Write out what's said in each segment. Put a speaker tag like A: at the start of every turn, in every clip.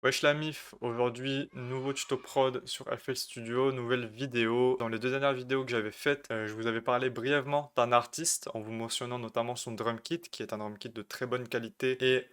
A: Wesh la mif, aujourd'hui nouveau tuto prod sur FL Studio, nouvelle vidéo. Dans les deux dernières vidéos que j'avais faites, je vous avais parlé brièvement d'un artiste en vous mentionnant notamment son drum kit, qui est un drum kit de très bonne qualité et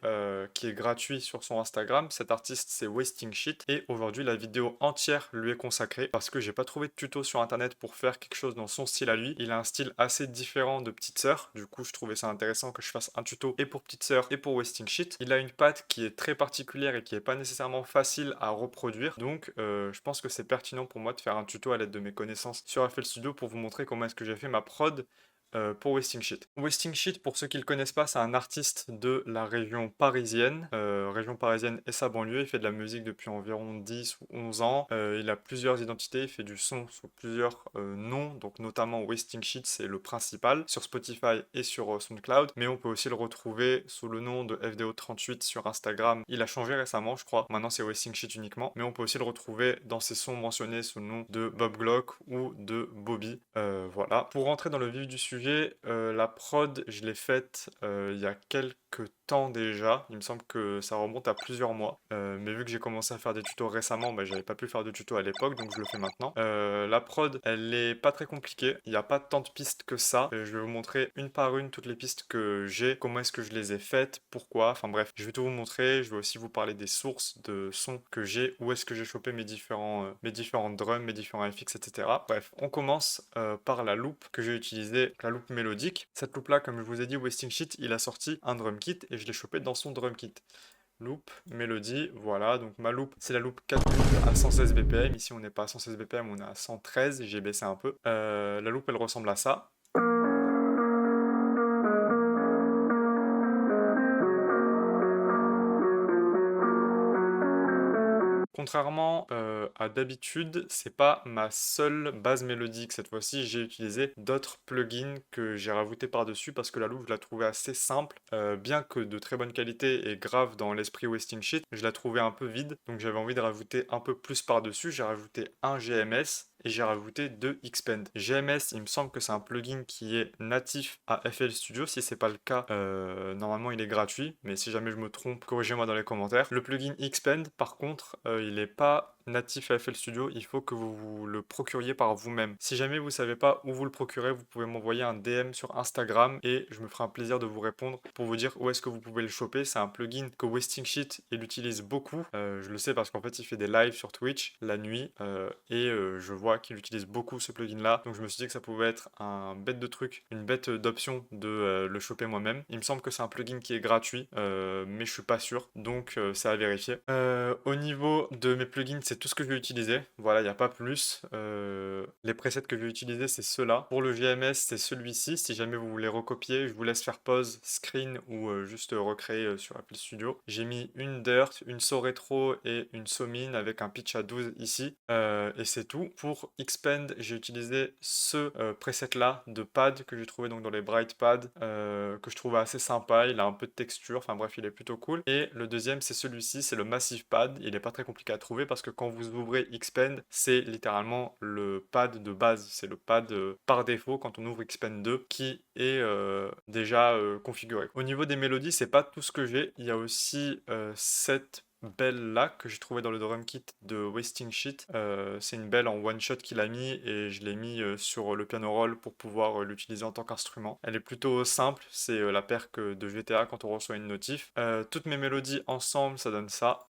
A: qui est gratuit sur son Instagram. Cet artiste c'est Wasting Shit et aujourd'hui la vidéo entière lui est consacrée parce que j'ai pas trouvé de tuto sur internet pour faire quelque chose dans son style à lui. Il a un style assez différent de Petite Sœur, du coup je trouvais ça intéressant que je fasse un tuto et pour Petite Sœur et pour Wasting Shit. Il a une patte qui est très particulière et qui est pas nécessairement facile à reproduire. Donc je pense que c'est pertinent pour moi de faire un tuto à l'aide de mes connaissances sur FL Studio pour vous montrer comment est-ce que j'ai fait ma prod pour Wasting Shit. Wasting Shit, pour ceux qui ne le connaissent pas, c'est un artiste de la région parisienne et sa banlieue. Il fait de la musique depuis environ 10 ou 11 ans. Il a plusieurs identités, il fait du son sous plusieurs noms, donc notamment Wasting Shit, c'est le principal, sur Spotify et sur SoundCloud, mais on peut aussi le retrouver sous le nom de FDO38 sur Instagram. Il a changé récemment, je crois. Maintenant, c'est Wasting Shit uniquement, mais on peut aussi le retrouver dans ses sons mentionnés sous le nom de Bob Glock ou de Bobby. Voilà. Pour rentrer dans le vif du sujet, la prod, je l'ai faite il y a quelques temps déjà. Il me semble que ça remonte à plusieurs mois. Mais vu que j'ai commencé à faire des tutos récemment, bah, j'avais pas pu faire de tuto à l'époque, donc je le fais maintenant. La prod, elle est pas très compliquée. Il n'y a pas tant de pistes que ça. Je vais vous montrer une par une toutes les pistes que j'ai, comment est-ce que je les ai faites, pourquoi. Enfin bref, je vais tout vous montrer. Je vais aussi vous parler des sources de sons que j'ai, où est-ce que j'ai chopé mes différents drums, mes différents FX, etc. Bref, on commence par la loop que j'ai utilisée, la loop mélodique. Cette loop là, comme je vous ai dit, Wasting Shit, il a sorti un drum kit et je l'ai chopé dans son drum kit. Loop, mélodie, voilà, donc ma loop, c'est la loop 4 bits à 116 BPM. Ici, on n'est pas à 116 BPM, on est à 113, j'ai baissé un peu. La loop, elle ressemble à ça. Contrairement à d'habitude, c'est pas ma seule base mélodique. Cette fois-ci, j'ai utilisé d'autres plugins que j'ai rajoutés par-dessus parce que la loupe, je la trouvais assez simple. Bien que de très bonne qualité et grave dans l'esprit Wasting Shit, je la trouvais un peu vide. Donc j'avais envie de rajouter un peu plus par-dessus. J'ai rajouté un GMS et j'ai rajouté deux Xpend. GMS, il me semble que c'est un plugin qui est natif à FL Studio. Si c'est pas le cas, normalement il est gratuit, mais si jamais je me trompe, corrigez-moi dans les commentaires. Le plugin Xpend, par contre, il n'est pas natif à FL Studio, il faut que vous le procuriez par vous-même. Si jamais vous savez pas où vous le procurez, vous pouvez m'envoyer un DM sur Instagram et je me ferai un plaisir de vous répondre pour vous dire où est-ce que vous pouvez le choper. C'est un plugin que Wasting Shit il utilise beaucoup. Je le sais parce qu'en fait il fait des lives sur Twitch la nuit et je vois qu'il utilise beaucoup ce plugin là. Donc je me suis dit que ça pouvait être un bête de truc, une bête d'option de le choper moi-même. Il me semble que c'est un plugin qui est gratuit, mais je suis pas sûr, donc c'est à vérifier. Au niveau de mes plugins, c'est tout ce que je vais utiliser. Voilà, il n'y a pas plus. Les presets que je vais utiliser, c'est ceux-là. Pour le GMS, c'est celui-ci. Si jamais vous voulez recopier, je vous laisse faire pause, screen ou juste recréer sur Apple Studio. J'ai mis une Dirt, une saw rétro et une saw min avec un pitch à 12 ici. Et c'est tout. Pour Xpend, j'ai utilisé ce preset-là de pad que j'ai trouvé donc dans les Bright Pads, que je trouve assez sympa. Il a un peu de texture. Enfin bref, il est plutôt cool. Et le deuxième, c'est celui-ci, c'est le Massive Pad. Il n'est pas très compliqué à trouver parce que quand vous ouvrez Xpend, c'est littéralement le pad de base. C'est le pad par défaut quand on ouvre Xpend 2 qui est déjà configuré. Au niveau des mélodies, c'est pas tout ce que j'ai. Il y a aussi cette belle là que j'ai trouvé dans le drum kit de Wasting Shit. C'est une belle en one shot qu'il a mis et je l'ai mis sur le piano roll pour pouvoir l'utiliser en tant qu'instrument. Elle est plutôt simple, c'est la perque de GTA quand on reçoit une notif. Toutes mes mélodies ensemble, ça donne ça.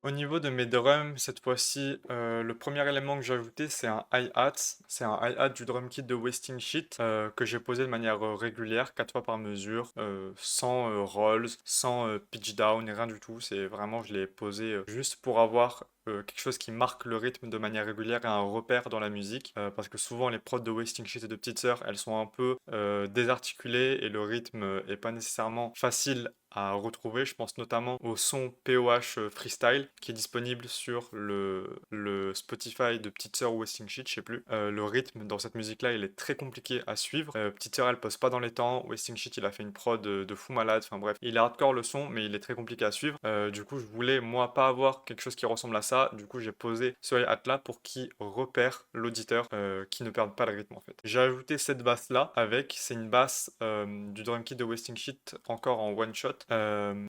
A: Au niveau de mes drums, cette fois-ci, le premier élément que j'ai ajouté, c'est un hi-hat. C'est un hi-hat du drum kit de Wasting Shit que j'ai posé de manière régulière, 4 fois par mesure, sans rolls, sans pitch down et rien du tout. C'est vraiment, je l'ai posé juste pour avoir quelque chose qui marque le rythme de manière régulière et un repère dans la musique, parce que souvent les prods de Wasting Shit et de Petite Sœur, elles sont un peu désarticulées et le rythme est pas nécessairement facile à retrouver. Je pense notamment au son POH Freestyle qui est disponible sur le Spotify de Petite Sœur ou Wasting Shit, je sais plus. Le rythme dans cette musique-là, il est très compliqué à suivre. Petite Sœur, elle pose pas dans les temps. Wasting Shit, il a fait une prod de fou malade. Enfin bref, il est hardcore le son, mais il est très compliqué à suivre. Du coup, je voulais moi pas avoir quelque chose qui ressemble à ça. Du coup, j'ai posé ce hi-hat là pour qu'il repère l'auditeur, qui ne perde pas le rythme en fait. J'ai ajouté cette basse là avec, c'est une basse du drum kit de Wasting Shit encore en one shot.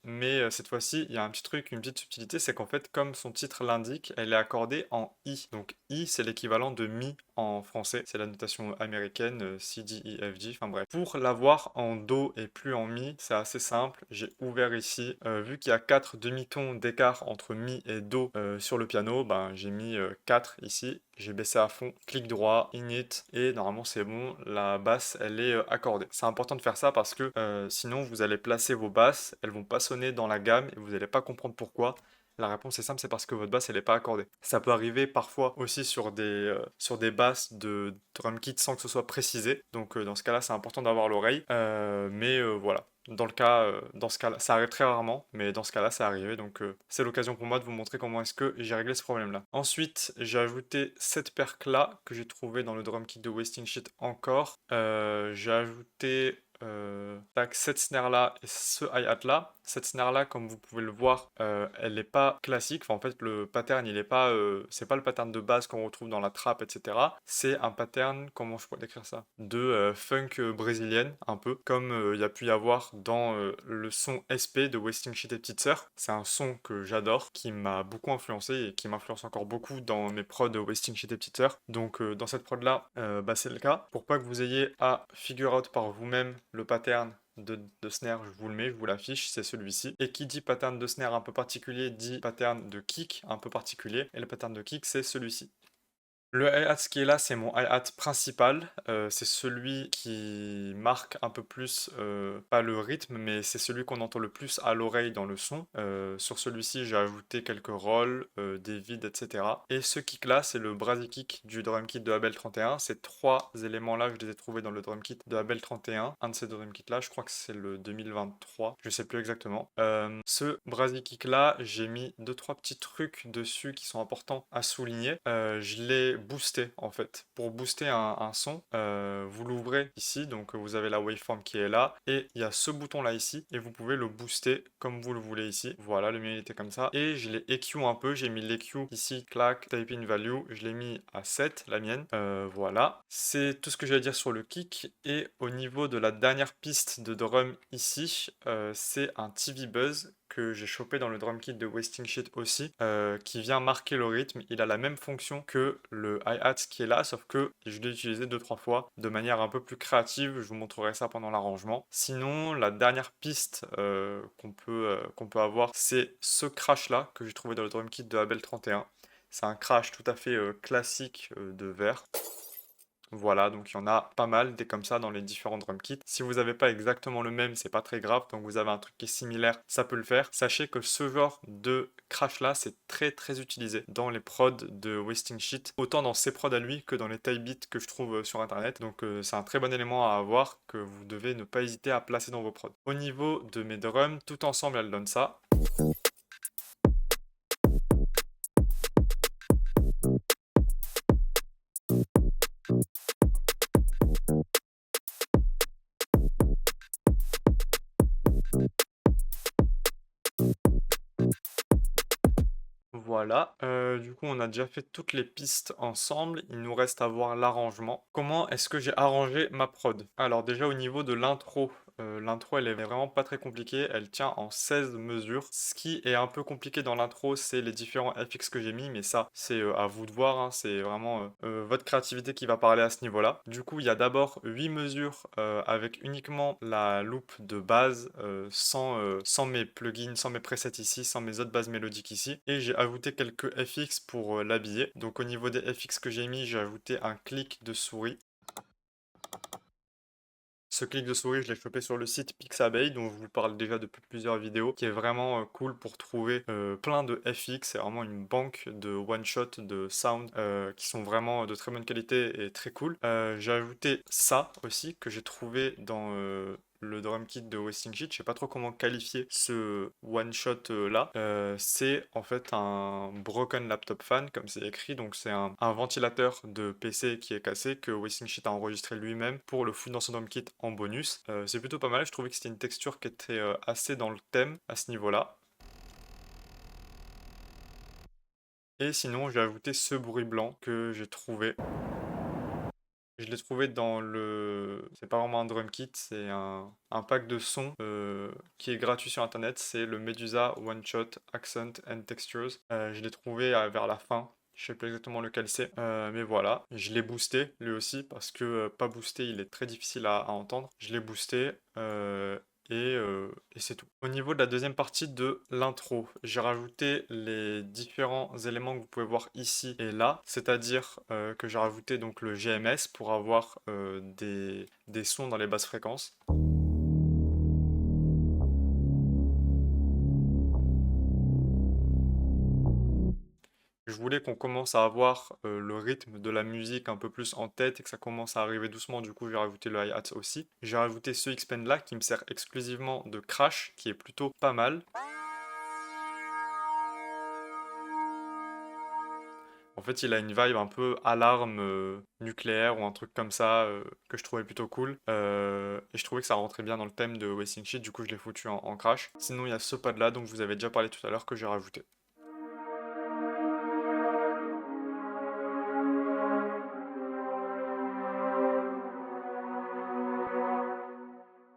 A: Mais cette fois-ci, il y a un petit truc, une petite subtilité, c'est qu'en fait, comme son titre l'indique, elle est accordée en I. Donc I, c'est l'équivalent de Mi en français. C'est la notation américaine, C, D, E, F, G, enfin bref. Pour l'avoir en Do et plus en Mi, c'est assez simple. J'ai ouvert ici. Vu qu'il y a 4 demi-tons d'écart entre Mi et Do sur le piano, ben, j'ai mis 4 ici. J'ai baissé à fond, clic droit, init, et normalement c'est bon, la basse elle est accordée. C'est important de faire ça parce que sinon vous allez placer vos basses, elles vont pas sonner dans la gamme et vous n'allez pas comprendre pourquoi. La réponse est simple, c'est parce que votre basse elle n'est pas accordée. Ça peut arriver parfois aussi sur des basses de drum kit sans que ce soit précisé. Donc dans ce cas-là, c'est important d'avoir l'oreille. Mais voilà. Dans ce cas-là, ça arrive très rarement, mais dans ce cas-là, ça arrivé. Donc c'est l'occasion pour moi de vous montrer comment est-ce que j'ai réglé ce problème-là. Ensuite, j'ai ajouté cette perque-là que j'ai trouvé dans le drum kit de Wasting Shit encore. J'ai ajouté cette snare là et ce hi-hat là. Cette snare là, comme vous pouvez le voir, elle n'est pas classique. Enfin, en fait, le pattern, il est pas, c'est pas le pattern de base qu'on retrouve dans la trap, etc. C'est un pattern, comment je pourrais décrire ça, de funk brésilienne, un peu comme il y a pu y avoir dans le son SP de Wasting Shit et Petite Sœur. C'est un son que j'adore, qui m'a beaucoup influencé et qui m'influence encore beaucoup dans mes prods de Wasting Shit et Petite Sœur. Donc dans cette prod là, bah, c'est le cas. Pour pas que vous ayez à figure out par vous-même le pattern de snare, je vous le mets, je vous l'affiche, c'est celui-ci. Et qui dit pattern de snare un peu particulier dit pattern de kick un peu particulier. Et le pattern de kick, c'est celui-ci. Le hi-hat qui est là, c'est mon hi-hat principal. C'est celui qui marque un peu plus, pas le rythme, mais c'est celui qu'on entend le plus à l'oreille dans le son. Sur celui-ci, j'ai ajouté quelques rolls, des vides, etc. Et ce kick-là, c'est le Brazy Kick du drum kit de Abel 31. Ces trois éléments-là, je les ai trouvés dans le drum kit de Abel 31. Un de ces drum kits-là, je crois que c'est le 2023, je sais plus exactement. Ce Brazy Kick-là, j'ai mis deux trois petits trucs dessus qui sont importants à souligner. Je l'ai booster en fait. Pour booster un son, vous l'ouvrez ici, donc vous avez la waveform qui est là, et il y a ce bouton là ici, et vous pouvez le booster comme vous le voulez ici. Voilà, le mien il était comme ça, et je l'ai EQ un peu, j'ai mis l'EQ ici, clac, type in value, je l'ai mis à 7, la mienne. Voilà, c'est tout ce que j'ai à dire sur le kick, et au niveau de la dernière piste de drum ici, c'est un TV Buzz que j'ai chopé dans le drum kit de Wasting Shit aussi, qui vient marquer le rythme. Il a la même fonction que le hi-hat qui est là, sauf que je l'ai utilisé 2-3 fois de manière un peu plus créative. Je vous montrerai ça pendant l'arrangement. Sinon, la dernière piste qu'on peut avoir, c'est ce crash là que j'ai trouvé dans le drum kit de Abel 31. C'est un crash tout à fait classique de verre. Voilà, donc il y en a pas mal des comme ça dans les différents drum kits. Si vous n'avez pas exactement le même, c'est pas très grave. Donc vous avez un truc qui est similaire, ça peut le faire. Sachez que ce genre de crash là, c'est très très utilisé dans les prods de Wasting Shit, autant dans ses prods à lui que dans les type beats que je trouve sur internet. Donc c'est un très bon élément à avoir que vous devez ne pas hésiter à placer dans vos prods. Au niveau de mes drums, tout ensemble elles donnent ça. Voilà, du coup on a déjà fait toutes les pistes ensemble, il nous reste à voir l'arrangement. Comment est-ce que j'ai arrangé ma prod? Alors déjà au niveau de l'intro, l'intro elle est vraiment pas très compliquée, elle tient en 16 mesures. Ce qui est un peu compliqué dans l'intro, c'est les différents FX que j'ai mis, mais ça c'est à vous de voir, hein, c'est vraiment votre créativité qui va parler à ce niveau-là. Du coup il y a d'abord 8 mesures avec uniquement la loupe de base, sans mes plugins, sans mes presets ici, sans mes autres bases mélodiques ici. Et j'ai ajouté quelques FX pour l'habiller. Donc au niveau des FX que j'ai mis, j'ai ajouté un clic de souris. Ce clic de souris, je l'ai chopé sur le site Pixabay, dont je vous parle déjà depuis plusieurs vidéos, qui est vraiment cool pour trouver plein de FX. C'est vraiment une banque de one-shot, de sound, qui sont vraiment de très bonne qualité et très cool. J'ai ajouté ça aussi, que j'ai trouvé dans le drum kit de Wasting Shit. Je sais pas trop comment qualifier ce one shot là. C'est en fait un broken laptop fan comme c'est écrit, donc c'est un ventilateur de PC qui est cassé que Wasting Shit a enregistré lui-même pour le foutre dans son drum kit en bonus. C'est plutôt pas mal, je trouvais que c'était une texture qui était assez dans le thème à ce niveau-là. Et sinon j'ai ajouté ce bruit blanc que j'ai trouvé. Je l'ai trouvé dans le... C'est pas vraiment un drum kit, c'est un pack de sons qui est gratuit sur internet. C'est le Medusa One Shot Accent and Textures. Je l'ai trouvé vers la fin. Je sais pas exactement lequel c'est, mais voilà. Je l'ai boosté lui aussi parce que pas boosté, il est très difficile à entendre. Je l'ai boosté et c'est tout. Au niveau de la deuxième partie de l'intro, j'ai rajouté les différents éléments que vous pouvez voir ici et là, c'est-à-dire que j'ai rajouté donc le GMS pour avoir des sons dans les basses fréquences. Je voulais qu'on commence à avoir le rythme de la musique un peu plus en tête et que ça commence à arriver doucement, du coup j'ai rajouté le hi-hat aussi. J'ai rajouté ce X-Pen là qui me sert exclusivement de crash, qui est plutôt pas mal. En fait, il a une vibe un peu alarme nucléaire ou un truc comme ça que je trouvais plutôt cool. Et je trouvais que ça rentrait bien dans le thème de Wasting Shit, du coup je l'ai foutu en crash. Sinon, il y a ce pad là dont je vous avais déjà parlé tout à l'heure que j'ai rajouté.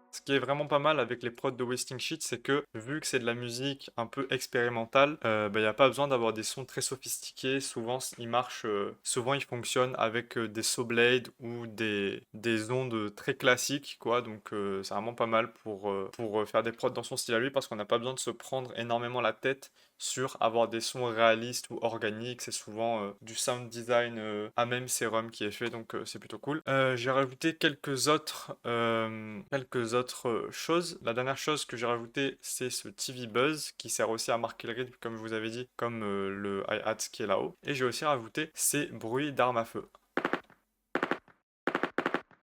A: Ce qui est vraiment pas mal avec les prods de Wasting Shit, c'est que vu que c'est de la musique un peu expérimentale, il n'y a pas besoin d'avoir des sons très sophistiqués. Souvent, ils marchent, souvent ils fonctionnent avec des saw blades ou des ondes très classiques, quoi. Donc c'est vraiment pas mal pour faire des prods dans son style à lui parce qu'on n'a pas besoin de se prendre énormément la tête sur avoir des sons réalistes ou organiques. C'est souvent du sound design à même sérum qui est fait, donc c'est plutôt cool. J'ai rajouté quelques autres choses. La dernière chose que j'ai rajouté, c'est ce TV Buzz qui sert aussi à marquer le rythme, comme je vous avais dit, comme le hi-hat qui est là-haut. Et j'ai aussi rajouté ces bruits d'armes à feu.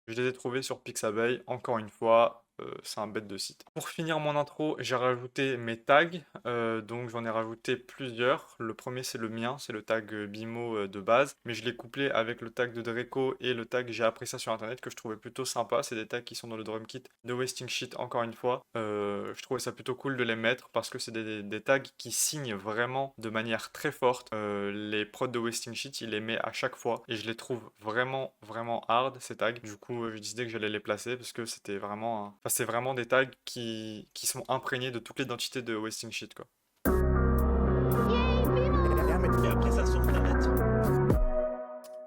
A: Je les ai trouvés sur Pixabay, encore une fois, c'est un bête de site. Pour finir mon intro, j'ai rajouté mes tags, donc j'en ai rajouté plusieurs. Le premier c'est le mien, c'est le tag Bimo de base, mais je l'ai couplé avec le tag de Dreco et le tag J'ai appris ça sur internet que je trouvais plutôt sympa. C'est des tags qui sont dans le drum kit de Wasting Shit, encore une fois. Je trouvais ça plutôt cool de les mettre parce que c'est des tags qui signent vraiment de manière très forte. Les prods de Wasting Shit, il les met à chaque fois et je les trouve vraiment, vraiment hard ces tags. Du coup, j'ai décidé que j'allais les placer parce que c'était vraiment, enfin, c'est vraiment des tags qui sont imprégnés de toute l'identité de Wasting Shit, quoi.
B: Et après ça sur internet.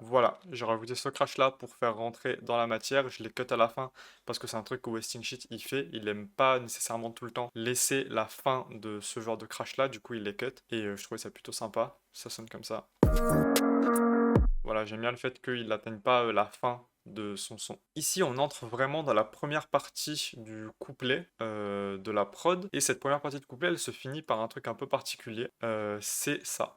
A: Voilà, j'ai rajouté ce crash là pour faire rentrer dans la matière. Je l'ai cut à la fin parce que c'est un truc que Wasting Shit il fait. Il aime pas nécessairement tout le temps laisser la fin de ce genre de crash là. Du coup, il les cut et je trouvais ça plutôt sympa. Ça sonne comme ça. Voilà, j'aime bien le fait qu'il n'atteigne pas la fin de son son. Ici, on entre vraiment dans la première partie du couplet de la prod. Et cette première partie de couplet, elle se finit par un truc un peu particulier. C'est ça.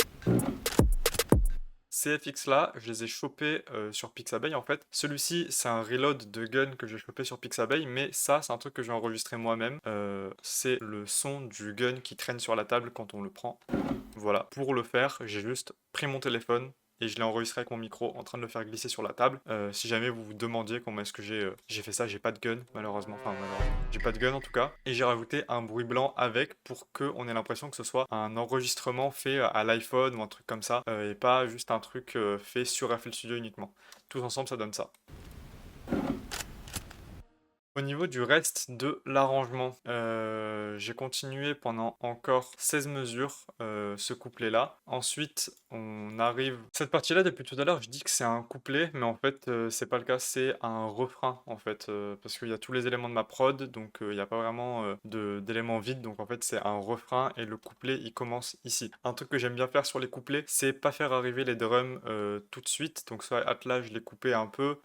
A: Ces FX là, je les ai chopés sur Pixabay en fait. Celui-ci, c'est un reload de gun que j'ai chopé sur Pixabay, mais ça, c'est un truc que j'ai enregistré moi-même. C'est le son du gun qui traîne sur la table quand on le prend. Voilà, pour le faire, j'ai juste pris mon téléphone et je l'ai enregistré avec mon micro en train de le faire glisser sur la table. Si jamais vous vous demandiez comment est-ce que j'ai fait ça, j'ai pas de gun malheureusement, enfin malheureusement, j'ai pas de gun en tout cas. Et j'ai rajouté un bruit blanc avec pour qu'on ait l'impression que ce soit un enregistrement fait à l'iPhone ou un truc comme ça et pas juste un truc fait sur FL Studio uniquement. Tous ensemble, ça donne ça. Au niveau du reste de l'arrangement, j'ai continué pendant encore 16 mesures ce couplet-là. Ensuite, on arrive... Cette partie-là, depuis tout à l'heure, je dis que c'est un couplet, mais en fait, c'est pas le cas, c'est un refrain, en fait, parce qu'il y a tous les éléments de ma prod, donc il n'y a pas vraiment d'éléments vides, donc en fait, c'est un refrain, et le couplet, il commence ici. Un truc que j'aime bien faire sur les couplets, c'est pas faire arriver les drums tout de suite, donc soit là, je l'ai coupé un peu,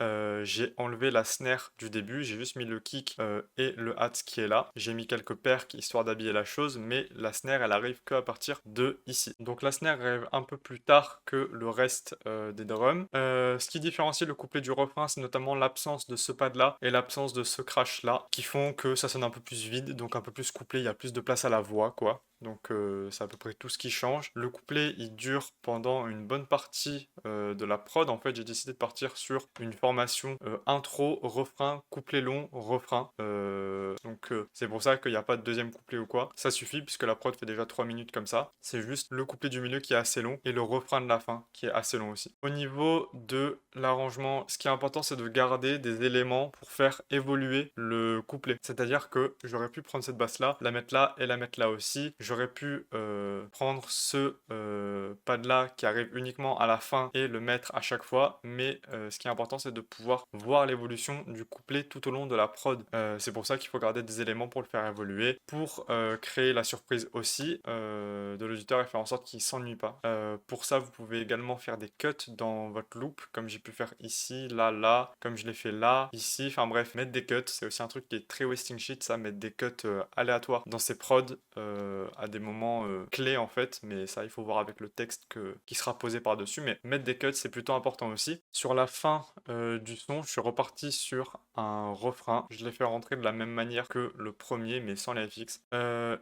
A: j'ai enlevé la snare du début, j'ai juste mis le kick et le hat qui est là. J'ai mis quelques perks histoire d'habiller la chose, mais la snare elle arrive qu'à partir de ici. Donc la snare arrive un peu plus tard que le reste des drums. Ce qui différencie le couplet du refrain, c'est notamment l'absence de ce pad là et l'absence de ce crash là qui font que ça sonne un peu plus vide, donc un peu plus couplé, il y a plus de place à la voix quoi. Donc c'est à peu près tout ce qui change. Le couplet il dure pendant une bonne partie de la prod. En fait j'ai décidé de partir sur une formation intro, refrain, couplet long, refrain. Donc c'est pour ça qu'il n'y a pas de deuxième couplet ou quoi. Ça suffit puisque la prod fait déjà 3 minutes comme ça. C'est juste le couplet du milieu qui est assez long et le refrain de la fin qui est assez long aussi. Au niveau de l'arrangement, ce qui est important c'est de garder des éléments pour faire évoluer le couplet. C'est-à-dire que j'aurais pu prendre cette basse là, la mettre là et la mettre là aussi. J'aurais pu prendre ce pad là qui arrive uniquement à la fin et le mettre à chaque fois, mais ce qui est important c'est de pouvoir voir l'évolution du couplet tout au long de la prod. C'est pour ça qu'il faut garder des éléments pour le faire évoluer, pour créer la surprise aussi de l'auditeur et faire en sorte qu'il s'ennuie pas. Pour ça vous pouvez également faire des cuts dans votre loop comme j'ai pu faire ici, là, là, comme je l'ai fait là, ici, enfin bref, mettre des cuts, c'est aussi un truc qui est très wasting shit ça, mettre des cuts aléatoires dans ses prods à des moments clés en fait, mais ça il faut voir avec le texte qui sera posé par-dessus, mais mettre des cuts c'est plutôt important aussi. Sur la fin du son, je suis reparti sur un refrain, je l'ai fait rentrer de la même manière que le premier mais sans les FX.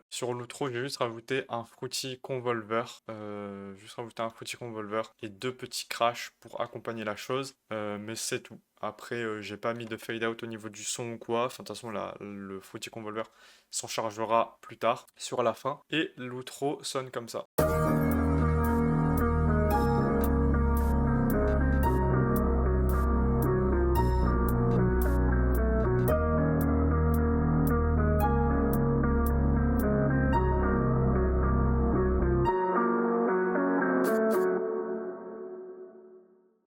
A: Sur l'outro j'ai juste rajouté un fruity convolver, et 2 petits crashs pour accompagner la chose, mais c'est tout. Après, j'ai pas mis de fade out au niveau du son ou quoi. Enfin, de toute façon, le Fruity Convolver s'en chargera plus tard sur la fin. Et l'outro sonne comme ça.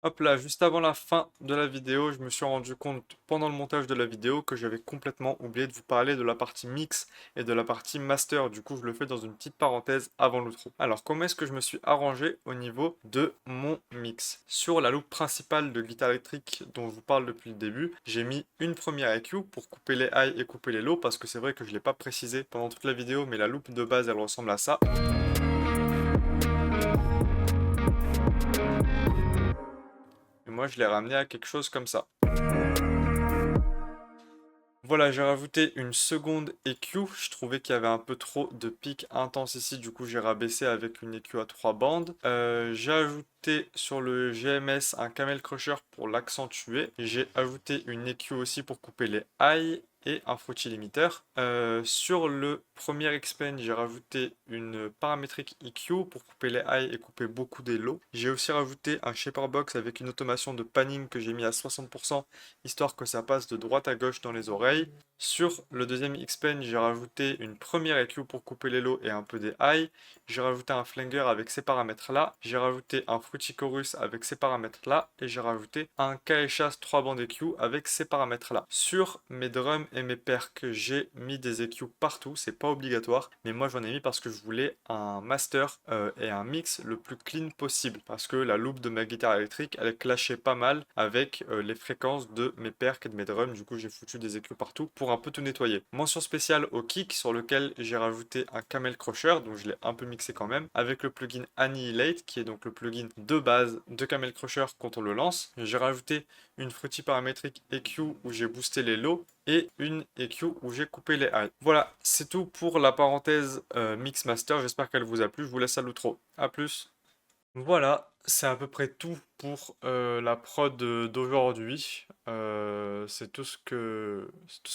A: Hop là, juste avant la fin de la vidéo, je me suis rendu compte pendant le montage de la vidéo que j'avais complètement oublié de vous parler de la partie mix et de la partie master. Du coup, je le fais dans une petite parenthèse avant l'outro. Alors, comment est-ce que je me suis arrangé au niveau de mon mix? Sur la loupe principale de guitare électrique dont je vous parle depuis le début, j'ai mis une première EQ pour couper les highs et couper les lows parce que c'est vrai que je ne l'ai pas précisé pendant toute la vidéo, mais la loupe de base, elle ressemble à ça. Et moi, je l'ai ramené à quelque chose comme ça. Voilà, j'ai rajouté une seconde EQ. Je trouvais qu'il y avait un peu trop de pics intenses ici. Du coup, j'ai rabaissé avec une EQ à 3 bandes. J'ai ajouté sur le GMS un Camel Crusher pour l'accentuer. J'ai ajouté une EQ aussi pour couper les highs et un Fruity Limiter. Sur le premier Xpen, j'ai rajouté une paramétrique EQ pour couper les highs et couper beaucoup des lows. J'ai aussi rajouté un shaper box avec une automation de panning que j'ai mis à 60%, histoire que ça passe de droite à gauche dans les oreilles. Sur le deuxième Xpen, j'ai rajouté une première EQ pour couper les lows et un peu des highs. J'ai rajouté un flanger avec ces paramètres-là. J'ai rajouté un Fruity Chorus avec ces paramètres-là. Et j'ai rajouté un KSHAS 3 bandes EQ avec ces paramètres-là. Sur mes drums et mes perks, j'ai mis des EQ partout. C'est pas obligatoire. Mais moi, j'en ai mis parce que je voulais un master et un mix le plus clean possible. Parce que la loupe de ma guitare électrique, elle clashait pas mal avec les fréquences de mes perks et de mes drums. Du coup, j'ai foutu des EQ partout pour un peu tout nettoyer. Mention spéciale au kick sur lequel j'ai rajouté un Camel Crusher, donc je l'ai un peu mixé quand même, avec le plugin Annihilate, qui est donc le plugin de base de Camel Crusher quand on le lance. J'ai rajouté une Fruity paramétrique EQ où j'ai boosté les lows et une EQ où j'ai coupé les highs. Voilà, c'est tout pour la parenthèse mix master. J'espère qu'elle vous a plu. Je vous laisse à l'outro. A plus. Voilà, c'est à peu près tout pour la prod d'aujourd'hui. C'est tout ce que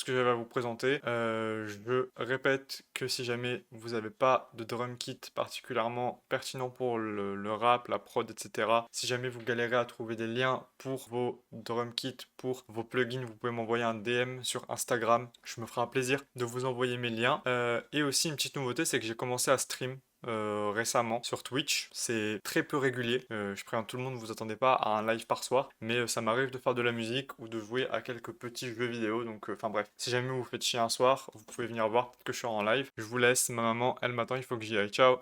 A: j'avais à vous présenter. Je répète que si jamais vous n'avez pas de drum kit particulièrement pertinent pour le rap, la prod, etc. Si jamais vous galérez à trouver des liens pour vos drum kits, pour vos plugins, vous pouvez m'envoyer un DM sur Instagram. Je me ferai un plaisir de vous envoyer mes liens. Et aussi une petite nouveauté, c'est que j'ai commencé à stream récemment sur Twitch. C'est très peu régulier. Je préviens tout le monde, vous attendez pas à un live par soir, mais ça m'arrive de faire de la musique ou de jouer à quelques petits jeux vidéo. Donc, enfin bref, si jamais vous faites chier un soir, vous pouvez venir voir que je suis en live. Je vous laisse, ma maman, elle m'attend, il faut que j'y aille. Ciao!